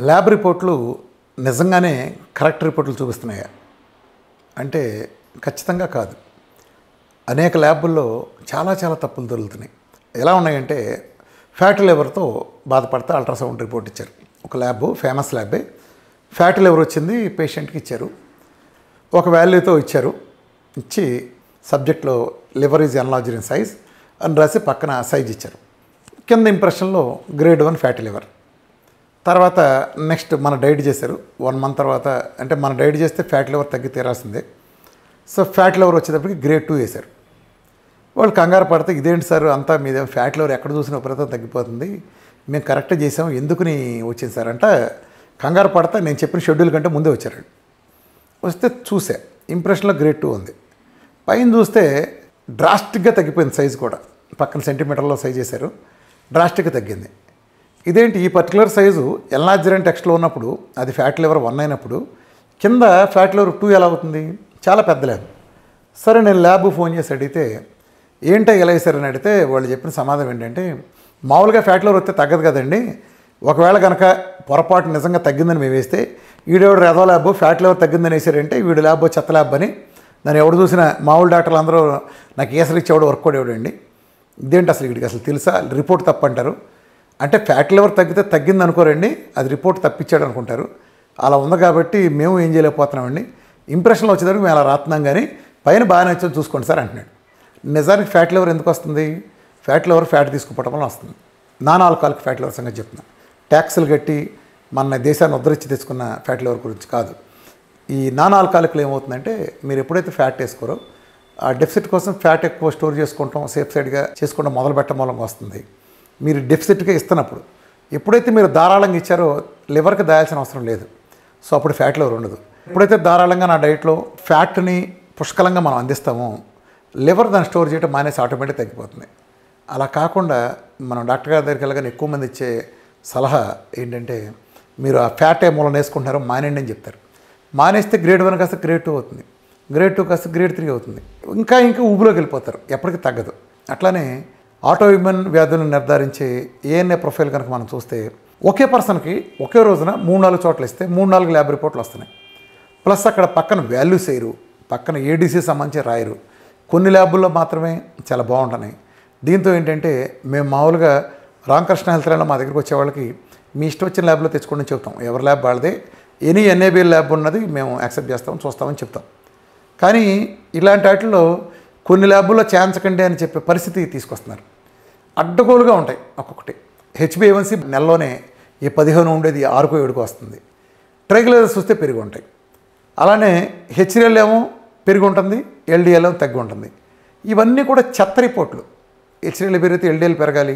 Lab రిపోర్ట్లు నిజంగానే correct రిపోర్ట్లు చూపిస్తున్నాయా అంటే ఖచ్చితంగా కాదు. అనేక ల్యాబుల్లో చాలా తప్పులు దొరుకుతున్నాయి. ఎలా ఉన్నాయంటే ఫ్యాటీ లివర్తో బాధపడితే అల్ట్రాసౌండ్ రిపోర్ట్ ఇచ్చారు. ఒక ల్యాబ్, ఫేమస్ ల్యాబే, ఫ్యాటీ లివర్ వచ్చింది పేషెంట్కి ఇచ్చారు. ఒక వాల్యూతో ఇచ్చారు. ఇచ్చి సబ్జెక్ట్లో liver is enlarged in size అని రాసి పక్కన సైజ్ ఇచ్చారు. కింద ఇంప్రెషన్లో గ్రేడ్ 1 ఫ్యాటీ లివర్. తర్వాత నెక్స్ట్ మన డైట్ చేశారు. 1 మంత్ తర్వాత, అంటే మన డైట్ చేస్తే ఫ్యాటీ లివర్ తగ్గి తీరాల్సిందే. సో ఫ్యాటీ లివర్ వచ్చేటప్పటికి గ్రేడ్ 2 వేశారు. వాళ్ళు కంగారు పడితే, ఇదేంటి సార్ అంతా మీద ఫ్యాటీ లివర్ ఎక్కడ చూసిన ఉపరితం తగ్గిపోతుంది, మేము కరెక్ట్గా చేసాము, ఎందుకుని వచ్చింది సార్ అంటే కంగారు పడితే నేను చెప్పిన షెడ్యూల్ కంటే ముందే వచ్చారండి. వస్తే చూసా, ఇంప్రెషన్లో గ్రేడ్ 2 ఉంది. పైన చూస్తే డ్రాస్టిక్గా తగ్గిపోయింది సైజు కూడా. పక్కన సెంటీమీటర్లో సైజ్ చేశారు, డ్రాస్టిక్గా తగ్గింది. ఇదేంటి ఈ పర్టికులర్ సైజు ఎన్లార్జ్డ్ అని టెక్స్ట్లో ఉన్నప్పుడు అది ఫ్యాటీ లివర్ 1 అయినప్పుడు కింద ఫ్యాటీ లివర్ 2 ఎలా అవుతుంది? చాలా పెద్ద ల్యాబ్. సరే నేను ల్యాబ్ ఫోన్ చేసి అడిగితే ఏంటో ఎలా వేశారని అడిగితే వాళ్ళు చెప్పిన సమాధానం ఏంటంటే, మామూలుగా ఫ్యాటీ లివర్ వస్తే తగ్గదు కదండి, ఒకవేళ కనుక పొరపాటు నిజంగా తగ్గిందని మేము వేస్తే వీడెవడు రెదో ల్యాబ్ ఫ్యాటీ లివర్ తగ్గిందని వేసారంటే వీడు ల్యాబ్ చెత్త ల్యాబ్ అని నన్ను ఎవడు చూసిన మామూలు డాక్టర్లు అందరూ నాకు ఏసరి ఇచ్చేవాడు వర్క్ కూడా ఇవ్వడండి. ఇదేంటి అసలు వీడికి అసలు తెలుసా, రిపోర్ట్ తప్పంటారు. అంటే ఫ్యాటీ లివర్ తగ్గితే తగ్గింది అనుకోరండి, అది రిపోర్ట్ తప్పించాడు అనుకుంటారు. అలా ఉంది కాబట్టి మేము ఏం చేయలేకపోతున్నామండి, ఇంప్రెషన్లో వచ్చేదానికి మేము అలా రాస్తున్నాం కానీ పైన బాగానే వచ్చి చూసుకోండి సార్ అంటున్నాడు. నిజానికి ఫ్యాటీ లివర్ ఎందుకు వస్తుంది? ఫ్యాటీ లివర్ ఫ్యాట్ తీసుకుపోవడం వల్ల వస్తుంది. నాన్ ఆల్కహాలిక్ ఫ్యాటీ లివర్ సంగతి చెప్తున్నాను. ట్యాక్సులు కట్టి మన దేశాన్ని ఉద్ధరించి తెచ్చుకున్న ఫ్యాటీ లివర్ గురించి కాదు. ఈ నాన్ ఆల్కహాలిక్లో ఏమవుతుందంటే, మీరు ఎప్పుడైతే ఫ్యాట్ వేసుకోరో ఆ డెఫిసిట్ కోసం ఫ్యాట్ ఎక్కువ స్టోర్ చేసుకుంటాం, సేఫ్ సైడ్గా చేసుకోవడం మొదలు పెట్టడం మూలంగా వస్తుంది. మీరు డెఫిసిట్గా ఇస్తున్నప్పుడు, ఎప్పుడైతే మీరు ధారాళంగా ఇచ్చారో లివర్కి దాయాల్సిన అవసరం లేదు. సో అప్పుడు ఫ్యాట్ లివర్ ఉండదు. ఎప్పుడైతే ధారాళంగా నా డైట్లో ఫ్యాట్ని పుష్కలంగా మనం అందిస్తామో లివర్ దాన్ని స్టోర్ చేయడం మానేసి ఆటోమేటిక్ తగ్గిపోతుంది. అలా కాకుండా మనం డాక్టర్ గారి దగ్గరికి వెళ్ళగానే ఎక్కువ మంది ఇచ్చే సలహా ఏంటంటే, మీరు ఆ ఫ్యాట్ ఏ మూలం వేసుకుంటున్నారో మానేయండి అని చెప్తారు. మానేస్తే గ్రేడ్ 1 కాస్త గ్రేడ్ 2 అవుతుంది, గ్రేడ్ 2 కాస్త గ్రేడ్ 3 అవుతుంది. ఇంకా ఊబిలోకి వెళ్ళిపోతారు, ఎప్పటికీ తగ్గదు. అట్లానే ఆటోఇమ్యూన్ వ్యాధులను నిర్ధారించే ఏఎన్ఏ ప్రొఫైల్ కనుక మనం చూస్తే ఒకే పర్సన్కి ఒకే రోజున 3-4 చోట్ల ఇస్తే 3-4 ల్యాబ్ రిపోర్ట్లు వస్తున్నాయి. ప్లస్ అక్కడ పక్కన వాల్యూస్ వేయరు, పక్కన ఏడీసీ సంబంధించి రాయరు. కొన్ని ల్యాబుల్లో మాత్రమే చాలా బాగుంటున్నాయి. దీంతో ఏంటంటే మేము మామూలుగా రామకృష్ణ హెల్త్ ల్యాబ్లో మా దగ్గరికి వచ్చే వాళ్ళకి మీ ఇష్టం వచ్చిన ల్యాబ్లో తెచ్చుకోండి చెప్తాం. ఎవరి ల్యాబ్ వాళ్ళదే, ఎనీ ఎన్ఏబిఎల్ ల్యాబ్ ఉన్నది మేము యాక్సెప్ట్ చేస్తాం, చూస్తామని చెప్తాం. కానీ ఇలాంటి వాటిల్లో కొన్ని ల్యాబుల్లో చేయించకండి అని చెప్పే పరిస్థితి తీసుకొస్తున్నారు. అడ్డగోలుగా ఉంటాయి ఒక్కొక్కటి. హెచ్బిఏవన్సీ నెలలోనే ఈ 15 ఉండేది 6కో 7కో వస్తుంది. ట్రైగ్లిజరైడ్స్ చూస్తే పెరిగి ఉంటాయి. అలానే హెచ్డిఎల్ ఏమో పెరిగి ఉంటుంది, ఎల్డిఎల్ ఏమో తగ్గి ఉంటుంది. ఇవన్నీ కూడా చెత్త రిపోర్ట్లు. హెచ్డిఎల్ పెరిగితే ఎల్డిఎల్ పెరగాలి,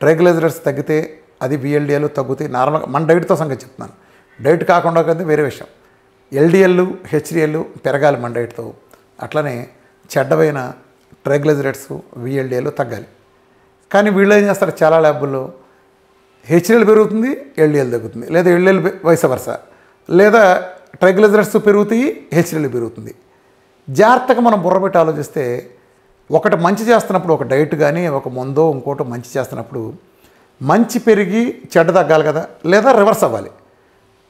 ట్రైగ్లిజరైడ్స్ తగ్గితే అది విఎల్డిఎల్ తగ్గుతాయి. నార్మల్గా మన డైట్తో సంగతి చెప్తున్నాను, డైట్ కాకుండా కదా వేరే విషయం. ఎల్డిఎల్ హెచ్డిఎల్ పెరగాలి మన డైట్తో. అట్లనే చెడ్డవైన ట్రైగ్లిజరైడ్స్ విఎల్డిఎల్ తగ్గాలి. కానీ వీళ్ళు ఏం చేస్తారు, చాలా ల్యాబుల్లో హెచ్డిఎల్ పెరుగుతుంది, ఎల్డిఎల్ తగ్గుతుంది, లేదా ఎల్డిఎల్ వైస్ వర్సా, లేదా ట్రైగ్లిజరైడ్స్ పెరుగుతాయి, హెచ్డిఎల్ పెరుగుతుంది. జాగ్రత్తగా మనం బుర్రపెట్టి ఆలోచిస్తే ఒకటి మంచి చేస్తున్నప్పుడు, ఒక డైట్ కానీ ఒక మందో ఇంకోటి మంచి చేస్తున్నప్పుడు మంచి పెరిగి చెడ్డ తగ్గాలి కదా, లేదా రివర్స్ అవ్వాలి.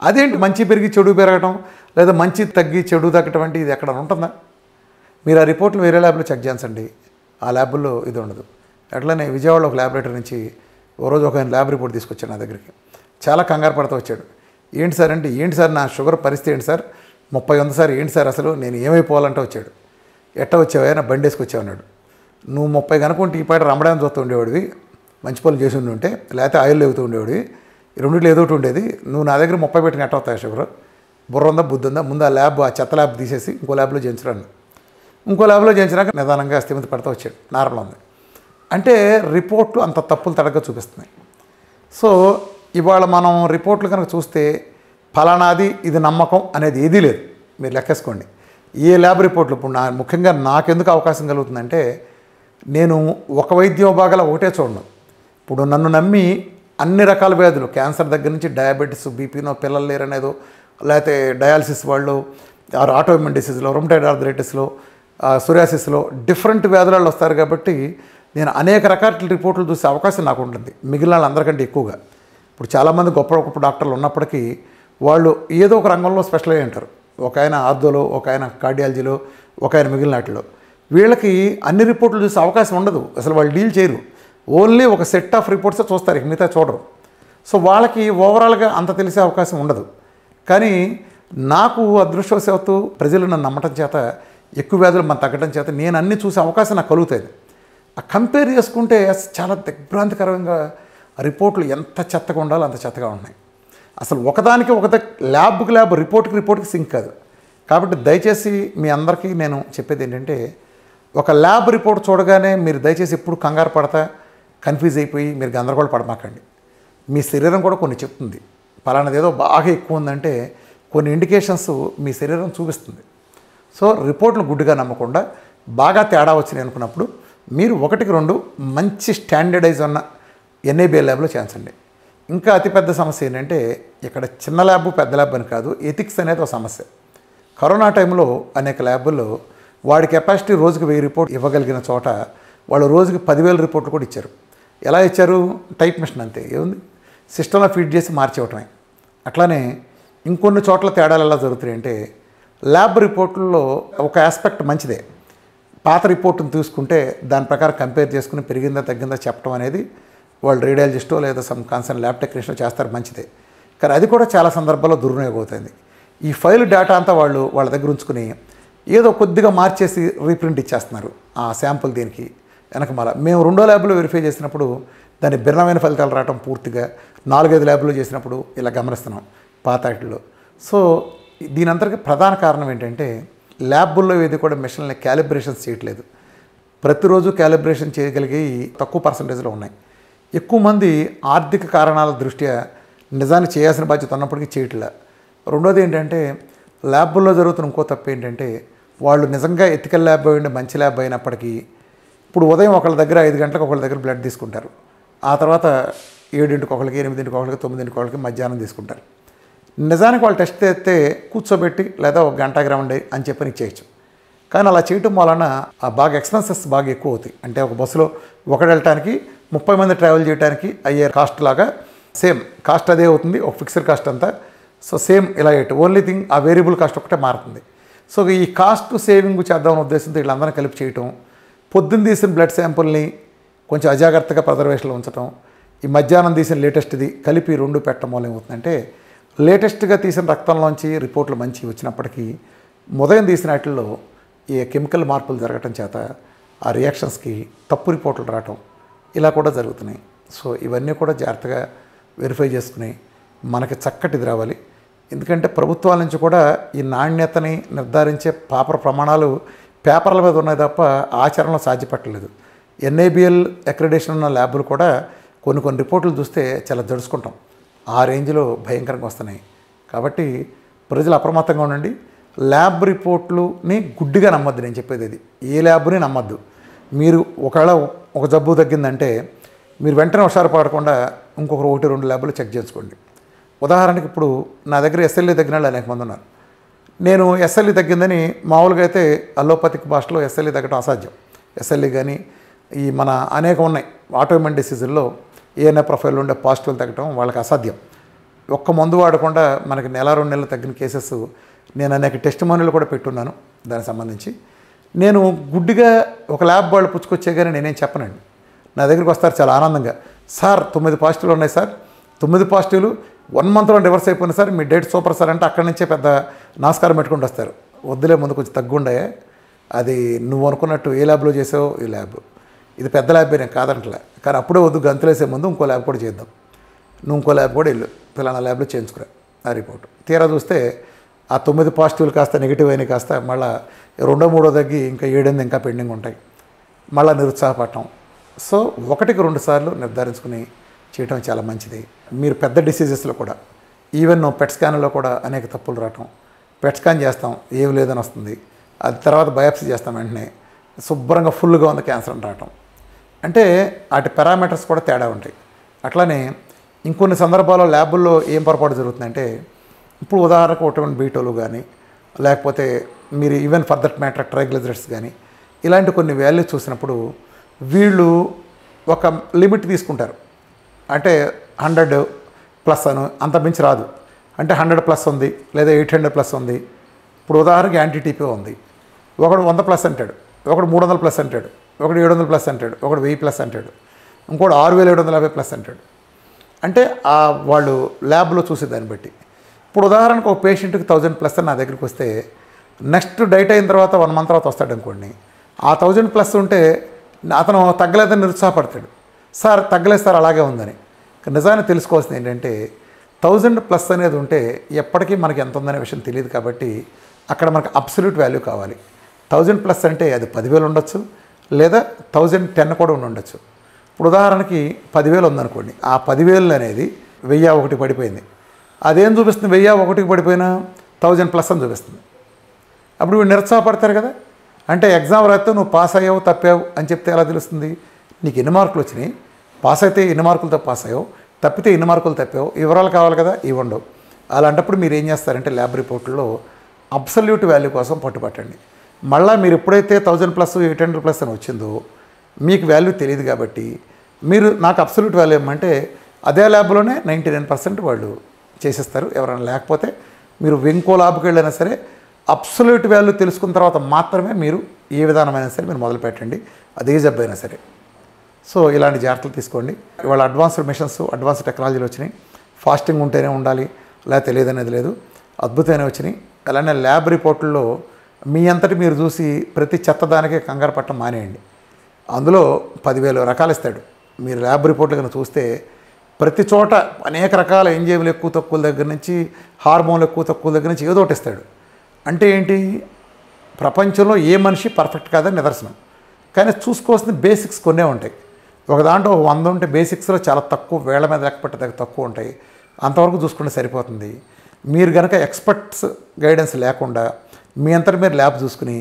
అదేంటి మంచి పెరిగి చెడు పెరగటం, లేదా మంచి తగ్గి చెడు తగ్గటం అంటే ఇది ఎక్కడ ఉంటుందా? మీరు ఆ రిపోర్ట్లు వేరే ల్యాబ్లో చెక్ చేయించండి, ఆ ల్యాబుల్లో ఇది ఉండదు. అట్లనే విజయవాడలో ఒక ల్యాబొరేటరీ నుంచి ఓ రోజు ఒక ల్యాబ్ రిపోర్ట్ తీసుకొచ్చాడు నా దగ్గరికి. చాలా కంగారు పడుతూ వచ్చాడు. ఏంటి సార్ అంటే, ఏంటి సార్ నా షుగర్ పరిస్థితి ఏంటి సార్, 30 ఉంది సార్, ఏంటి సార్ అసలు నేను ఏమైపోవాలంటే వచ్చాడు. ఎట్ట వచ్చావా, నా బండి వేసుకొచ్చావు అన్నాడు. నువ్వు 30 కనుకుంటే ఈ పాట రమ్మడానికి చూస్తూ ఉండేవాడివి, మంచి పనులు చేసి ఉంటే, లేకపోతే ఆయిల్ లేవుతూ ఉండేవాడివి, రెండిట్లో ఏదో ఒకటి ఉండేది. నువ్వు నా దగ్గర 30 పెట్టిన ఎట్ట అవుతాయి షుగర్, బుర్ర ఉందా బుద్ధి ఉందా, ముందు ఆ ల్యాబ్ ఆ చెత్త ల్యాబ్ తీసేసి ఇంకో ల్యాబ్లో చేయించరాను. ఇంకో ల్యాబ్లో చేయించినాక నిదానంగా స్థిమిత పడుతూ వచ్చాడు, నార్మల్ ఉంది. అంటే రిపోర్ట్లు అంత తప్పులు తడగ్గా చూపిస్తున్నాయి. సో ఇవాళ మనం రిపోర్ట్లు కనుక చూస్తే ఫలానాది ఇది నమ్మకం అనేది ఏదీ లేదు. మీరు లెక్కేసుకోండి ఏ ల్యాబ్ రిపోర్ట్లు. ఇప్పుడు ముఖ్యంగా నాకెందుకు అవకాశం కలుగుతుందంటే, నేను ఒక వైద్య విభాగాల ఒకటే చూడను. ఇప్పుడు నన్ను నమ్మి అన్ని రకాల వ్యాధులు, క్యాన్సర్ దగ్గర నుంచి డయాబెటీస్, బీపీనో, పిల్లలు లేరనేదో, లేకపోతే డయాలసిస్ వాళ్ళు, ఆటోఇమ్యూన్ డిసీజ్లో, రొమటైడ్ ఆర్థరైటిస్లో, సోరియాసిస్లో డిఫరెంట్ వ్యాధులలో వస్తారు. కాబట్టి నేను అనేక రకాల రిపోర్ట్లు చూసే అవకాశం నాకు ఉంటుంది, మిగిలిన వాళ్ళందరికంటే ఎక్కువగా. ఇప్పుడు చాలామంది గొప్ప గొప్ప డాక్టర్లు ఉన్నప్పటికీ వాళ్ళు ఏదో ఒక రంగంలో స్పెషల్ అయ్యి ఉంటారు. ఒక ఆయన ఆర్థోలో, ఒక ఆయన కార్డియాలజీలో, ఒక ఆయన మిగిలిన వాటిలో. వీళ్ళకి అన్ని రిపోర్ట్లు చూసే అవకాశం ఉండదు. అసలు వాళ్ళు డీల్ చేయరు. ఓన్లీ ఒక సెట్ ఆఫ్ రిపోర్ట్సే చూస్తారు, మిగతా చూడరు. సో వాళ్ళకి ఓవరాల్గా అంత తెలిసే అవకాశం ఉండదు. కానీ నాకు అదృష్టవశాత్తు ప్రజలు నన్ను నమ్మటం చేత, ఎక్కువ వ్యాధులు మనం తగ్గడం చేత నేను అన్నీ చూసే అవకాశం నాకు కలుగుతుంది. ఆ కంపేర్ చేసుకుంటే చాలా దిగ్భ్రాంతికరంగా రిపోర్ట్లు ఎంత చెత్తగా ఉండాలో అంత చెత్తగా ఉన్నాయి. అసలు ఒకదానికి ల్యాబ్కి ల్యాబ్, రిపోర్ట్కి సింక్ కాదు. కాబట్టి దయచేసి మీ అందరికీ నేను చెప్పేది ఏంటంటే, ఒక ల్యాబ్ రిపోర్ట్ చూడగానే మీరు దయచేసి ఎప్పుడు కంగారు పడతా, కన్ఫ్యూజ్ అయిపోయి మీరు గందరగోళ పడమాకండి. మీ శరీరం కూడా కొన్ని చెప్తుంది. పలానాది ఏదో బాగా ఎక్కువ ఉందంటే కొన్ని ఇండికేషన్స్ మీ శరీరం చూపిస్తుంది. సో రిపోర్ట్లు గుడ్డిగా నమ్మకుండా బాగా తేడా వచ్చినాయి అనుకున్నప్పుడు మీరు 1-2 మంచి స్టాండర్డైజ్ ఉన్న NABL ల్యాబ్లో చేయించండి. ఇంకా అతిపెద్ద సమస్య ఏంటంటే, ఇక్కడ చిన్న ల్యాబ్ పెద్ద ల్యాబ్ అని కాదు, ఎథిక్స్ అనేది ఒక సమస్య. కరోనా టైంలో అనేక ల్యాబుల్లో వాడి కెపాసిటీ రోజుకి 1000 రిపోర్ట్ ఇవ్వగలిగిన చోట వాళ్ళు రోజుకి 10,000 రిపోర్ట్లు కూడా ఇచ్చారు. ఎలా ఇచ్చారు? టైప్ మిషన్ అంతే, ఏముంది, సిస్టంలో ఫీడ్ చేసి మార్చేవటమే. అట్లానే ఇంకొన్ని చోట్ల తేడాలు ఎలా జరుగుతాయంటే, ల్యాబ్ రిపోర్టుల్లో ఒక ఆస్పెక్ట్ మంచిదే. పాత రిపోర్టును తీసుకుంటే దాని ప్రకారం కంపేర్ చేసుకుని పెరిగిందా తగ్గిందా చెప్పడం అనేది వాళ్ళు రేడియాలజిస్టో లేదా సమ్ కన్సర్న్ ల్యాబ్ టెక్నీషియన్ చేస్తారు, మంచిదే. కానీ అది కూడా చాలా సందర్భాల్లో దుర్వినియోగం అవుతుంది. ఈ ఫైల్ డేటా అంతా వాళ్ళ దగ్గర ఉంచుకుని ఏదో కొద్దిగా మార్చేసి రీప్రింట్ ఇచ్చేస్తున్నారు ఆ శాంపుల్ దీనికి వెనకమాల. మేము 2వ ల్యాబ్లో వెరిఫై చేసినప్పుడు దాని భిన్నమైన ఫలితాలు రావడం పూర్తిగా 4-5 ల్యాబ్లో చేసినప్పుడు ఇలా గమనిస్తున్నాం పాత వాటిల్లో. సో దీని అంతటికీ ప్రధాన కారణం ఏంటంటే, ల్యాబుల్లో ఏది కూడా మిషన్లని క్యాలిబ్రేషన్స్ చేయట్లేదు. ప్రతిరోజు క్యాలిబ్రేషన్ చేయగలిగే తక్కువ పర్సంటేజ్లో ఉన్నాయి. ఎక్కువ మంది ఆర్థిక కారణాల దృష్ట్యా నిజానికి చేయాల్సిన బాధ్యత ఉన్నప్పటికీ చేయట్లే. రెండోది ఏంటంటే, ల్యాబుల్లో జరుగుతున్న ఇంకో తప్పు ఏంటంటే, వాళ్ళు నిజంగా ఎథికల్ ల్యాబ్ అయ్యండి, మంచి ల్యాబ్ అయినప్పటికీ ఇప్పుడు ఉదయం ఒకళ్ళ దగ్గర 5 గంటలకు ఒకళ్ళ దగ్గర బ్లడ్ తీసుకుంటారు. ఆ తర్వాత 7ంటికి ఒకళ్ళకి, 8ంటికి ఒకళ్ళకి, 9ంటికి ఒకళ్ళకి మధ్యాహ్నం తీసుకుంటారు. నిజానికి వాళ్ళు టెస్ట్ చేస్తే కూర్చోబెట్టి లేదా ఒక గంట గ్రౌండ్ అని చెప్పని చేయొచ్చు. కానీ అలా చేయటం వలన బాగా ఎక్స్పెన్సెస్ బాగా ఎక్కువ అవుతాయి. అంటే ఒక బస్సులో ఒకటి వెళ్ళటానికి 30 మంది ట్రావెల్ చేయడానికి అయ్యే కాస్ట్ లాగా సేమ్ కాస్ట్ అదే అవుతుంది, ఒక ఫిక్స్డ్ కాస్ట్ అంతా. సో సేమ్ ఇలా ఓన్లీ థింగ్ ఆ వేరియబుల్ కాస్ట్ ఒకటే మారుతుంది. సో ఈ కాస్ట్ సేవింగ్ చేద్దామనే ఉద్దేశంతో వీళ్ళందరినీ కలిపి చేయటం, పొద్దున్న తీసిన బ్లడ్ శాంపుల్ని కొంచెం అజాగ్రత్తగా ప్రిజర్వేషన్లో ఉంచడం, ఈ మధ్యాహ్నం తీసిన లేటెస్ట్ది కలిపి 2 పెట్టడం వల్ల ఏమవుతుందంటే, లేటెస్ట్గా తీసిన రక్తంలోంచి రిపోర్ట్లు మంచి వచ్చినప్పటికీ ఉదయం తీసిన వాటిల్లో ఈ కెమికల్ మార్పులు జరగటం చేత ఆ రియాక్షన్స్కి తప్పు రిపోర్ట్లు రావటం ఇలా కూడా జరుగుతున్నాయి. సో ఇవన్నీ కూడా జాగ్రత్తగా వెరిఫై చేసుకుని మనకి చక్కటిది రావాలి. ఎందుకంటే ప్రభుత్వాల నుంచి కూడా ఈ నాణ్యతని నిర్ధారించే ప్రమాణాలు పేపర్ల మీద ఉన్నాయి తప్ప ఆచరణలో సాధ్యపట్టలేదు. NABL అక్రిడేషన్ ఉన్న ల్యాబులు కూడా కొన్ని రిపోర్ట్లు చూస్తే చాలా జడుచుకుంటాం. ఆ రేంజ్లో భయంకరంగా వస్తున్నాయి. కాబట్టి ప్రజలు అప్రమత్తంగా ఉండండి. ల్యాబ్ రిపోర్ట్లుని గుడ్డిగా నమ్మద్దు. నేను చెప్పేది ఇది, ఏ ల్యాబ్ని నమ్మద్దు. మీరు ఒకవేళ ఒక జబ్బు తగ్గిందంటే మీరు వెంటనే హుషారు పడకుండా ఇంకొకరు 1-2 ల్యాబ్లు చెక్ చేసుకోండి. ఉదాహరణకి ఇప్పుడు నా దగ్గర SLE తగ్గిన వాళ్ళు అనేక మంది ఉన్నారు. నేను SLE తగ్గిందని మామూలుగా అయితే అలోపతిక్ భాషలో SLE తగ్గడం అసాధ్యం. SLE కానీ ఈ మన అనేక ఉన్నాయి ఆటోఇమ్యూన్ డిసీజుల్లో ANA ప్రొఫైల్లో ఉండే పాజిటివ్ తగ్గడం వాళ్ళకి అసాధ్యం. ఒక్క మందు వాడకుండా మనకి 1-2 నెలలు తగ్గిన కేసెస్ నేను అనేక టెస్టిమోనియల్ కూడా పెట్టున్నాను. దానికి సంబంధించి నేను గుడ్డిగా ఒక ల్యాబ్ వాళ్ళు పుచ్చుకొచ్చే కానీ నేనేం చెప్పనండి. నా దగ్గరికి వస్తారు చాలా ఆనందంగా, సార్ 9 పాజిటివ్లు ఉన్నాయి సార్, 9 పాజిటివ్లు 1 మంత్లో రివర్స్ అయిపోయినాయి సార్, మీ డేట్ సూపర్ సార్ అంటే అక్కడి నుంచే పెద్ద నమస్కారం పెట్టుకుంటూ వస్తారు. వద్దులే, ముందు కొంచెం తగ్గుండే, అది నువ్వు అనుకున్నట్టు ఏ ల్యాబ్లో చేసావు ఈ ల్యాబ్, ఇది పెద్ద ల్యాబ్ నేను కాదంటలే, కానీ అప్పుడే వద్దు, గంతులేసే ముందు ఇంకో ల్యాబ్ కూడా చేద్దాం, నువ్వు ఇంకో ల్యాబ్ కూడా వెళ్ళు, ఫలానా ల్యాబ్లో చేయించుకురా ఆ రిపోర్ట్. తీరా చూస్తే ఆ 9 పాజిటివ్లు కాస్త నెగిటివ్ అయినాయి, కాస్త మళ్ళీ 2-3 తగ్గి ఇంకా 7 ఇంకా పెండింగ్ ఉంటాయి, మళ్ళీ నిరుత్సాహపడటం. సో 1-2 సార్లు నిర్ధారించుకుని చేయటం చాలా మంచిది. మీరు పెద్ద డిసీజెస్లో కూడా ఈవెన్ పెట్ స్కాన్లో కూడా అనేక తప్పులు రావటం, పెట్ స్కాన్ చేస్తాం ఏమి లేదని వస్తుంది, అది తర్వాత బయాప్సీ చేస్తాం వెంటనే శుభ్రంగా ఫుల్గా ఉంది క్యాన్సర్ అని రావటం. అంటే వాటి పారామీటర్స్ కూడా తేడా ఉంటాయి. అట్లానే ఇంకొన్ని సందర్భాల్లో ల్యాబుల్లో ఏం పొరపాటు జరుగుతుందంటే, ఇప్పుడు ఉదాహరణకు విటమిన్ B12 కానీ లేకపోతే మీరు even for that matter triglycerides కానీ ఇలాంటి కొన్ని వాల్యూస్ చూసినప్పుడు వీళ్ళు ఒక లిమిట్ తీసుకుంటారు. అంటే 100 ప్లస్ అను అంత మించి రాదు. అంటే 100 ప్లస్ ఉంది లేదా 800 ప్లస్ ఉంది. ఇప్పుడు ఉదాహరణకి యాంటీ టీపీ ఉంది. ఒకడు 100 ప్లస్ అంటాడు, ఒకడు 300 ప్లస్ అంటాడు, ఒకడు 700 ప్లస్ అంటాడు, ఒకడు 1000 ప్లస్ అంటాడు, ఇంకోటి 6750 ప్లస్ అంటాడు. అంటే వాళ్ళు ల్యాబ్లో చూసేదాన్ని బట్టి. ఇప్పుడు ఉదాహరణకు ఒక పేషెంట్కి 1000 ప్లస్ అని నా దగ్గరికి వస్తే నెక్స్ట్ డైట్ అయిన తర్వాత 1 మంత్ తర్వాత వస్తాడు అనుకోండి, ఆ 1000 ప్లస్ ఉంటే అతను తగ్గలేదని నిరుత్సాహపడతాడు. సార్ తగ్గలేదు సార్ అలాగే ఉందని. నిజాన్ని తెలుసుకోవాల్సింది ఏంటంటే 1000 ప్లస్ అనేది ఉంటే ఎప్పటికీ మనకి ఎంత ఉందనే విషయం తెలియదు. కాబట్టి అక్కడ మనకు అబ్సల్యూట్ వాల్యూ కావాలి. 1000 ప్లస్ అంటే అది 10,000 ఉండొచ్చు లేదా 1010 కూడా ఉండొచ్చు. ఇప్పుడు ఉదాహరణకి 10,000 ఉందనుకోండి, ఆ 10,000 అనేది 1001 పడిపోయింది. అదేం చూపిస్తుంది? 1001కి పడిపోయినా 1000 ప్లస్ అని చూపిస్తుంది. అప్పుడు వీళ్ళు నిరుత్సాహపడతారు కదా. అంటే ఎగ్జామ్ రాస్తే నువ్వు పాస్ అయ్యావు తప్పావు అని చెప్తే ఎలా తెలుస్తుంది? నీకు ఎన్ని మార్కులు వచ్చినాయి, పాస్ అయితే ఎన్ని మార్కులతో పాస్ అయ్యావు, తప్పితే ఎన్ని మార్కులు తప్పావు, వివరాలు కావాలి కదా, ఇవ్వండు. అలాంటప్పుడు మీరు ఏం చేస్తారంటే ల్యాబ్ రిపోర్ట్లో అబ్సల్యూట్ వాల్యూ కోసం పట్టుపట్టండి. మళ్ళీ మీరు ఎప్పుడైతే 1000 ప్లస్ 800 ప్లస్ అని వచ్చిందో మీకు వాల్యూ తెలియదు. కాబట్టి మీరు నాకు అబ్సల్యూట్ వాల్యూ ఏమంటే అదే ల్యాబ్లోనే 99% వాళ్ళు చేసేస్తారు. ఎవరైనా లేకపోతే మీరు ఇంకో ల్యాబ్కి వెళ్ళినా సరే అబ్సల్యూట్ వాల్యూ తెలుసుకున్న తర్వాత మాత్రమే మీరు ఏ విధానమైనా సరే మీరు మొదలు పెట్టండి, అదే జబ్బు అయినా సరే. సో ఇలాంటి జాగ్రత్తలు తీసుకోండి. ఇవాళ అడ్వాన్స్డ్ మిషన్స్, అడ్వాన్స్డ్ టెక్నాలజీలు వచ్చినాయి. ఫాస్టింగ్ ఉంటేనే ఉండాలి లేదా తెలియదనేది లేదు, అద్భుతమైన వచ్చినాయి. అలానే ల్యాబ్ రిపోర్టుల్లో మీ అంతటి మీరు చూసి ప్రతి చెత్తదానికే కంగారు పట్టడం మానేయండి. అందులో 10,000 రకాలు ఇస్తాడు. మీరు ల్యాబ్ రిపోర్ట్లు కనుక చూస్తే ప్రతి చోట అనేక రకాల ఎంజైమ్లు ఎక్కువ తక్కువ దగ్గర నుంచి హార్మోన్లు ఎక్కువ తక్కువ దగ్గర నుంచి ఏదో ఒకటి ఇస్తాడు. అంటే ఏంటి? ప్రపంచంలో ఏ మనిషి పర్ఫెక్ట్ కాదని నిదర్శనం. కానీ చూసుకోవాల్సిన బేసిక్స్ కొన్నే ఉంటాయి. ఒక దాంట్లో 100 ఉంటే బేసిక్స్లో చాలా తక్కువ, వేళ్ల మీద లెక్కపెట్టే దగ్గర తక్కువ ఉంటాయి. అంతవరకు చూసుకుంటే సరిపోతుంది. మీరు కనుక ఎక్స్పర్ట్స్ గైడెన్స్ లేకుండా మీ అంతటి మీరు ల్యాబ్ చూసుకుని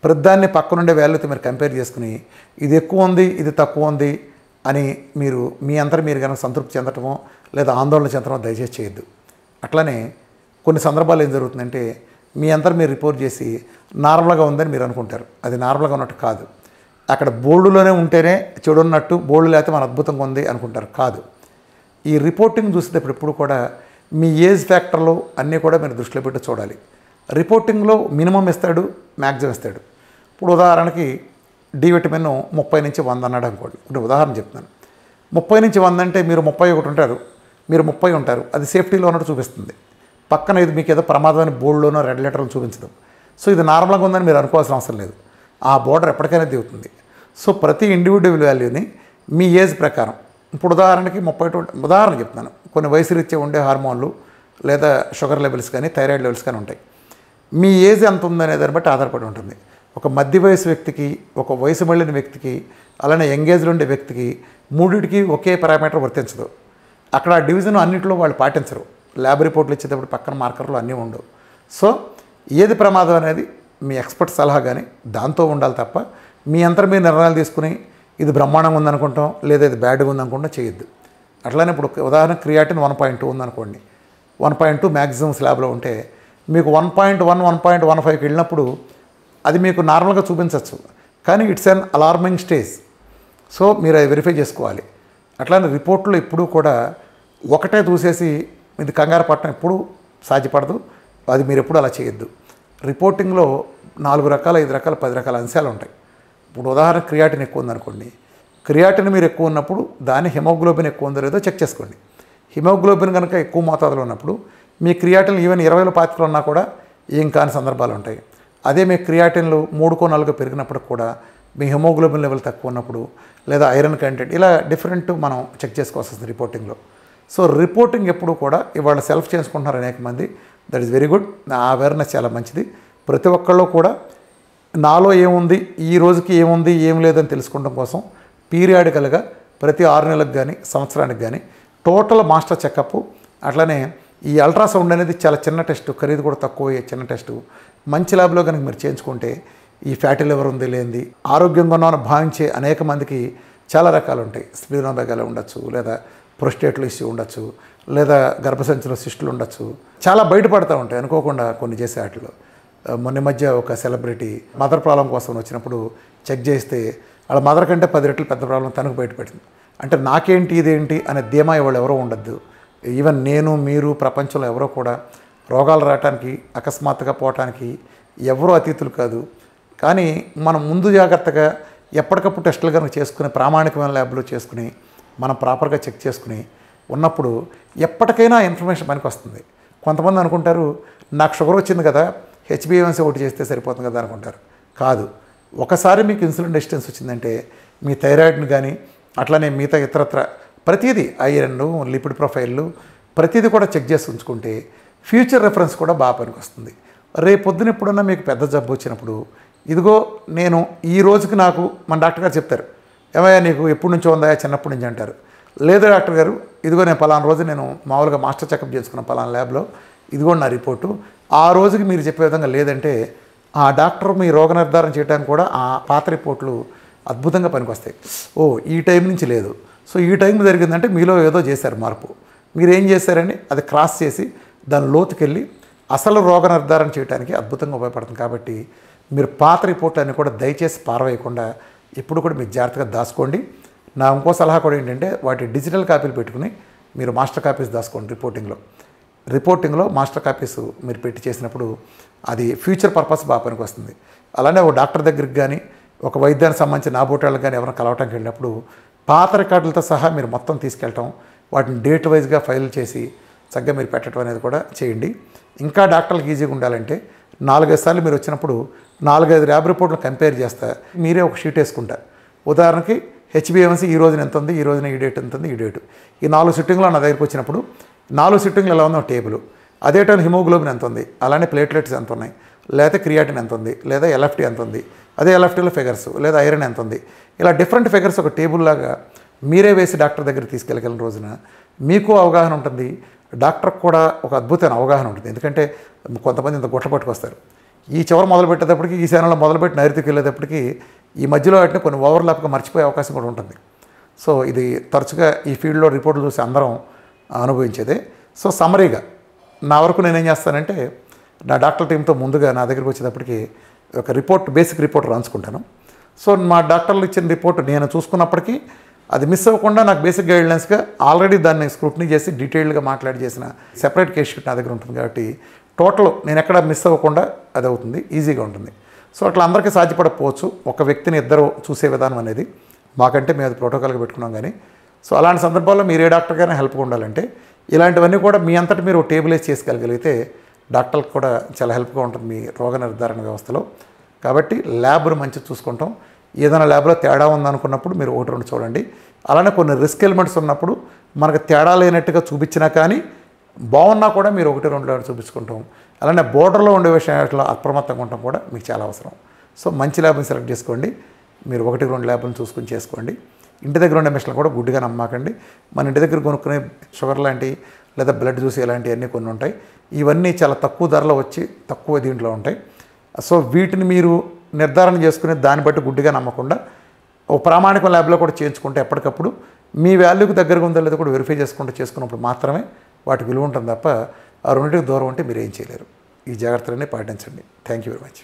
ప్రతిదాన్ని పక్కనుండే వాల్యూతో మీరు కంపేర్ చేసుకుని ఇది ఎక్కువ ఉంది ఇది తక్కువ ఉంది అని మీరు మీ అంతటి మీరు కనుక సంతృప్తి చెందటమో లేదా ఆందోళన చెందటమో దయచేసి చేయొద్దు. అట్లనే కొన్ని సందర్భాలు ఏం జరుగుతుందంటే మీ అంతటి మీరు రిపోర్ట్ చేసి నార్మల్గా ఉందని మీరు అనుకుంటారు. అది నార్మల్గా ఉన్నట్టు కాదు. అక్కడ బోర్డులోనే ఉంటేనే చెడు ఉన్నట్టు, బోర్డు లేకపోతే మన అద్భుతంగా ఉంది అనుకుంటారు. కాదు. ఈ రిపోర్టింగ్ చూసేటప్పుడు ఎప్పుడు కూడా మీ ఏజ్ ఫ్యాక్టర్లు అన్నీ కూడా మీరు దృష్టిలో పెట్టి చూడాలి. రిపోర్టింగ్లో మినిమం ఇస్తాడు, మ్యాక్సిమం ఇస్తాడు. ఇప్పుడు ఉదాహరణకి డి విటమిన్ 30 నుంచి 100 అన్నాడు అనుకోండి. ఇప్పుడు ఉదాహరణ చెప్తున్నాను. 30 నుంచి 100 అంటే మీరు 31 ఉంటారు, మీరు 30 ఉంటారు. అది సేఫ్టీలో ఉన్నట్టు చూపిస్తుంది. పక్కన ఇది మీకు ఏదో ప్రమాదమైన బోర్డులోనో రెడ్ లెటర్లు చూపించదు. సో ఇది నార్మల్గా ఉందని మీరు అనుకోవాల్సిన అవసరం లేదు. ఆ బోర్డర్ ఎప్పటికైనా దిగుతుంది. సో ప్రతి ఇండివిజువల్ వాల్యూని మీ ఏజ్ ప్రకారం, ఇప్పుడు ఉదాహరణకి 32 ఉదాహరణ చెప్తున్నాను, కొన్ని వయసు రీత్యా ఉండే హార్మోన్లు లేదా షుగర్ లెవెల్స్ కానీ థైరాయిడ్ లెవెల్స్ కానీ ఉంటాయి. మీ ఏజ్ ఎంత ఉందనే దాన్ని బట్టి ఆధారపడి ఉంటుంది. ఒక మధ్య వయసు వ్యక్తికి, ఒక వయసు మళ్ళిన వ్యక్తికి, అలానే యంగేజ్లో ఉండే వ్యక్తికి మూడింటికి ఒకే పారామీటర్ వర్తించదు. అక్కడ ఆ డివిజన్ అన్నింటిలో వాళ్ళు పాటించరు. ల్యాబ్ రిపోర్ట్లు ఇచ్చేటప్పుడు పక్కన మార్కర్లు అన్నీ ఉండవు. సో ఏది ప్రమాదం అనేది మీ ఎక్స్పర్ట్ సలహా కానీ దాంతో ఉండాలి తప్ప మీ అంతరం మీరు నిర్ణయాలు తీసుకుని ఇది బ్రహ్మాండంగా ఉందనుకుంటాం లేదా ఇది బ్యాడ్గా ఉందనుకుంటాం చేయొద్దు. అట్లానే ఇప్పుడు ఉదాహరణ క్రియాటిన్ 1.2 ఉందనుకోండి, 1.2 మ్యాక్సిమం స్లాబ్లో ఉంటే మీకు 1.1 1.15కి వెళ్ళినప్పుడు అది మీకు నార్మల్గా చూపించవచ్చు, కానీ it's an alarming stage. So మీరు అది వెరిఫై చేసుకోవాలి. అట్లానే రిపోర్ట్లో ఎప్పుడూ కూడా ఒకటే చూసేసి ఇది కంగారు పట్టడం ఎప్పుడూ సాధ్యపడదు. అది మీరు ఎప్పుడు అలా చేయొద్దు. రిపోర్టింగ్లో 4 రకాల 5 రకాల 10 రకాల అంశాలు ఉంటాయి. ఇప్పుడు ఉదాహరణ క్రియాటిన్ ఎక్కువ ఉందనుకోండి, క్రియాటిన్ మీరు ఎక్కువ ఉన్నప్పుడు దాని హిమోగ్లోబిన్ ఎక్కువ ఉందో లేదో చెక్ చేసుకోండి. హిమోగ్లోబిన్ కనుక ఎక్కువ మోతాదులో ఉన్నప్పుడు మీ క్రియాటిన్ ఈవెన్ 20లో 25లో ఉన్నా కూడా ఏం కాని సందర్భాలు ఉంటాయి. అదే మీ క్రియాటిన్లు 3కో 4కో పెరిగినప్పుడు కూడా మీ హిమోగ్లోబిన్ లెవెల్ తక్కువ ఉన్నప్పుడు లేదా ఐరన్ కంటెంట్ ఇలా డిఫరెంట్ మనం చెక్ చేసుకోవాల్సి వస్తుంది రిపోర్టింగ్లో. సో రిపోర్టింగ్ ఎప్పుడు కూడా ఇవాళ సెల్ఫ్ చేసుకుంటున్నారు అనేక మంది. That is very good. నా అవేర్నెస్ చాలా మంచిది. ప్రతి ఒక్కళ్ళు కూడా నాలో ఏముంది, ఈ రోజుకి ఏముంది ఏం లేదని తెలుసుకోవడం కోసం పీరియాడికల్గా ప్రతి 6 నెలలకు కానీ సంవత్సరానికి కానీ టోటల్ మాస్టర్ చెకప్. అట్లనే ఈ అల్ట్రాసౌండ్ అనేది చాలా చిన్న టెస్ట్, ఖరీదు కూడా తక్కువ చిన్న టెస్టు. మంచి ల్యాబ్లో కనుక మీరు చేయించుకుంటే ఈ ఫ్యాటీ లివర్ ఉంది లేనిది ఆరోగ్యంగా ఉన్నామని భావించే అనేక మందికి చాలా రకాలు ఉంటాయి. స్ప్లీనోమెగాలో ఉండొచ్చు, లేదా ప్రొస్టేట్లో ఇష్యూ ఉండొచ్చు, లేదా గర్భసంచిలో సిస్టులు ఉండొచ్చు. చాలా బయటపడుతూ ఉంటాయి అనుకోకుండా కొన్ని చేసే వాటిలో. మొన్న మధ్య ఒక సెలబ్రిటీ మదర్ ప్రాబ్లం కోసం వచ్చినప్పుడు చెక్ చేస్తే వాళ్ళ మదర్ కంటే 10 రెట్లు పెద్ద ప్రాబ్లం తనకు బయటపడింది. అంటే నాకేంటి ఇదేంటి అనే ధీమా వాళ్ళు ఎవరో ఉండద్దు. ఈవెన్ నేను మీరు ప్రపంచంలో ఎవరో కూడా రోగాలు రావటానికి అకస్మాత్తుగా పోవటానికి ఎవరూ అతీతులు కాదు. కానీ మనం ముందు జాగ్రత్తగా ఎప్పటికప్పుడు టెస్టులు కనుక చేసుకుని ప్రామాణికమైన ల్యాబ్లో చేసుకుని మనం ప్రాపర్గా చెక్ చేసుకుని ఉన్నప్పుడు ఎప్పటికైనా ఇన్ఫర్మేషన్ పనికి వస్తుంది. కొంతమంది అనుకుంటారు నాకు షుగర్ వచ్చింది కదా హెచ్బిఏవన్సీ ఒకటి చేస్తే సరిపోతుంది కదా అనుకుంటారు. కాదు, ఒకసారి మీకు ఇన్సులిన్ రెసిస్టెన్స్ వచ్చిందంటే మీ థైరాయిడ్ని కానీ అట్లనే మిగతా ఇతరత్ర ప్రతిదీ ఐరన్ లిపిడ్ ప్రొఫైల్లు ప్రతిదీ కూడా చెక్ చేసి ఉంచుకుంటే ఫ్యూచర్ రెఫరెన్స్ కూడా బాగా పనికి వస్తుంది. రేపు పొద్దున ఎప్పుడన్నా మీకు పెద్ద జబ్బు వచ్చినప్పుడు ఇదిగో నేను ఈ రోజుకి నాకు మన డాక్టర్ గారు చెప్తారు, ఏమయ్యా నీకు ఎప్పటి నుంచో ఉందా చిన్నప్పటి నుంచి అంటారు. లేదా డాక్టర్ గారు ఇదిగో నేను పలానా రోజు నేను మామూలుగా మాస్టర్ చెకప్ చేసుకున్న పలానా ల్యాబ్లో ఇదిగో నా రిపోర్టు, ఆ రోజుకి మీరు చెప్పే విధంగా లేదంటే ఆ డాక్టర్ మీ రోగ నిర్ధారణ చేయడానికి కూడా ఆ పాత రిపోర్ట్లు అద్భుతంగా పనికొస్తాయి. ఓ ఈ టైం నుంచి లేదు, సో ఈ టైం జరిగిందంటే మీలో ఏదో చేశారు మార్పు, మీరు ఏం చేశారని అది క్రాస్ చేసి దాని లోతుకెళ్ళి అసలు రోగ నిర్ధారణ చేయడానికి అద్భుతంగా ఉపయోగపడుతుంది. కాబట్టి మీరు పాత రిపోర్ట్లన్నీ కూడా దయచేసి పారవేయకుండా ఎప్పుడు కూడా మీరు జాగ్రత్తగా దాచుకోండి. నా ఇంకో సలహా కూడా ఏంటంటే వాటి డిజిటల్ కాపీలు పెట్టుకుని మీరు మాస్టర్ కాపీస్ దాచుకోండి. రిపోర్టింగ్లో మాస్టర్ కాపీస్ మీరు పెట్టి చేసినప్పుడు అది ఫ్యూచర్ పర్పస్ బాగా పనికి వస్తుంది. అలానే ఒక డాక్టర్ దగ్గరికి కానీ ఒక వైద్యానికి సంబంధించిన నాబోటాలకు కానీ ఎవరైనా కలవటానికి వెళ్ళినప్పుడు పాత రికార్డులతో సహా మీరు మొత్తం తీసుకెళ్ళటం, వాటిని డేట్ వైజ్గా ఫైల్ చేసి చక్కగా మీరు పెట్టడం అనేది కూడా చేయండి. ఇంకా డాక్టర్లకు ఈజీగా ఉండాలంటే 4-5 సార్లు మీరు వచ్చినప్పుడు 4-5 ల్యాబ్ రిపోర్ట్లు కంపేర్ చేస్తా మీరే ఒక షీట్ వేసుకుంటారు. ఉదాహరణకి హెచ్బిఏవన్సీ ఈ రోజున ఎంత ఉంది, ఈ రోజున ఈ డేట్ ఎంత ఉంది, ఈ డేటు ఈ 4 సిట్టింగ్లో నా దగ్గరికి వచ్చినప్పుడు 4 సిట్టింగ్లు ఎలా ఉందో టేబుల్, అదే టైం హిమోగ్లోబిన్ ఎంత ఉంది, అలానే ప్లేట్లెట్స్ ఎంత ఉన్నాయి, లేదా క్రియాటిన్ ఎంత ఉంది, లేదా ఎల్ఎఫ్టీ ఎంత ఉంది, అదే ఎల్ఎఫ్టీలో ఫిగర్స్, లేదా ఐరన్ ఎంత ఉంది, ఇలా డిఫరెంట్ ఫిగర్స్ ఒక టేబుల్ లాగా మీరే వేసి డాక్టర్ దగ్గర తీసుకెళ్ళగలిగిన రోజున మీకు అవగాహన ఉంటుంది, డాక్టర్కి కూడా ఒక అద్భుతమైన అవగాహన ఉంటుంది. ఎందుకంటే కొంతమంది ఇంత గుట్ల పట్టుకొస్తారు, ఈ చివరి మొదలు పెట్టేటప్పటికి ఈ ఛానల్లో మొదలుపెట్టి నైరుతికి వెళ్ళేటప్పటికి ఈ మధ్యలో వాటిని కొన్ని ఓవర్లాప్గా మర్చిపోయే అవకాశం కూడా ఉంటుంది. సో ఇది తరచుగా ఈ ఫీల్డ్లో రిపోర్ట్లు చూసి అందరం అనుభవించేదే. సో సమ్మరీగా నా వరకు నేనేం చేస్తానంటే నా డాక్టర్ టీంతో ముందుగా నా దగ్గరికి వచ్చేటప్పటికి ఒక బేసిక్ రిపోర్ట్ రాసుకుంటాను. సో మా డాక్టర్లు ఇచ్చిన రిపోర్ట్ నేను చూసుకున్నప్పటికీ అది మిస్ అవ్వకుండా నాకు బేసిక్ గైడ్లైన్స్గా ఆల్రెడీ దాన్ని స్క్రూటినీ చేసి డీటెయిల్డ్గా మాట్లాడి చేసిన సెపరేట్ కేస్ షీట్ నా దగ్గర ఉంటుంది. కాబట్టి టోటల్ నేను ఎక్కడ మిస్ అవ్వకుండా అది అవుతుంది, ఈజీగా ఉంటుంది. సో అట్లా అందరికీ సాధ్యపడకపోవచ్చు, ఒక వ్యక్తిని ఇద్దరు చూసే విధానం అనేది మాకంటే మేము అది ప్రోటోకాల్గా పెట్టుకున్నాం. కానీ సో అలాంటి సందర్భాల్లో మీరు ఏ డాక్టర్గానే హెల్ప్గా ఉండాలంటే ఇలాంటివన్నీ కూడా మీ అంతటి మీరు టేబుల్ వేసి చేసుకోగలిగితే డాక్టర్లకు కూడా చాలా హెల్ప్గా ఉంటుంది మీ రోగ నిర్ధారణ వ్యవస్థలో. కాబట్టి ల్యాబ్ను మంచిగా చూసుకుంటాం. ఏదైనా ల్యాబ్లో తేడా ఉందనుకున్నప్పుడు మీరు 1-2 చూడండి. అలానే కొన్ని రిస్క్ ఎలిమెంట్స్ ఉన్నప్పుడు మనకు తేడా లేనట్టుగా చూపించినా కానీ బాగున్నా కూడా మీరు 1-2 ల్యాబ్లు చూపించుకుంటాం. అలానే బోర్డర్లో ఉండే విషయాల్లో అప్రమత్తంగా ఉండటం కూడా మీకు చాలా అవసరం. సో మంచి ల్యాబ్ని సెలెక్ట్ చేసుకోండి, మీరు 1-2 ల్యాబ్లను చూసుకుని చేసుకోండి. ఇంటి దగ్గర ఉండే మిషన్లు కూడా గుడ్డిగా నమ్మకండి. మన ఇంటి దగ్గర కొనుక్కునే షుగర్ లాంటివి లేదా బ్లడ్ జ్యూస్ ఇలాంటివన్నీ కొన్ని ఉంటాయి. ఇవన్నీ చాలా తక్కువ ధరలో వచ్చి తక్కువ దీంట్లో ఉంటాయి. సో వీటిని మీరు నిర్ధారణ చేసుకునే దాన్ని బట్టి గుడ్డిగా నమ్మకుండా ఒక ప్రామాణిక ల్యాబ్లో కూడా చేయించుకుంటే ఎప్పటికప్పుడు మీ వాల్యూకి దగ్గరగా ఉందో లేదో కూడా వెరిఫై చేసుకున్నప్పుడు మాత్రమే వాటి విలువ ఉంటుంది తప్ప ఆ రెండింటికి దూరం ఉంటే మీరు ఏం చేయలేరు. ఈ జాగ్రత్తలన్నీ పాటించండి. Thank you very much.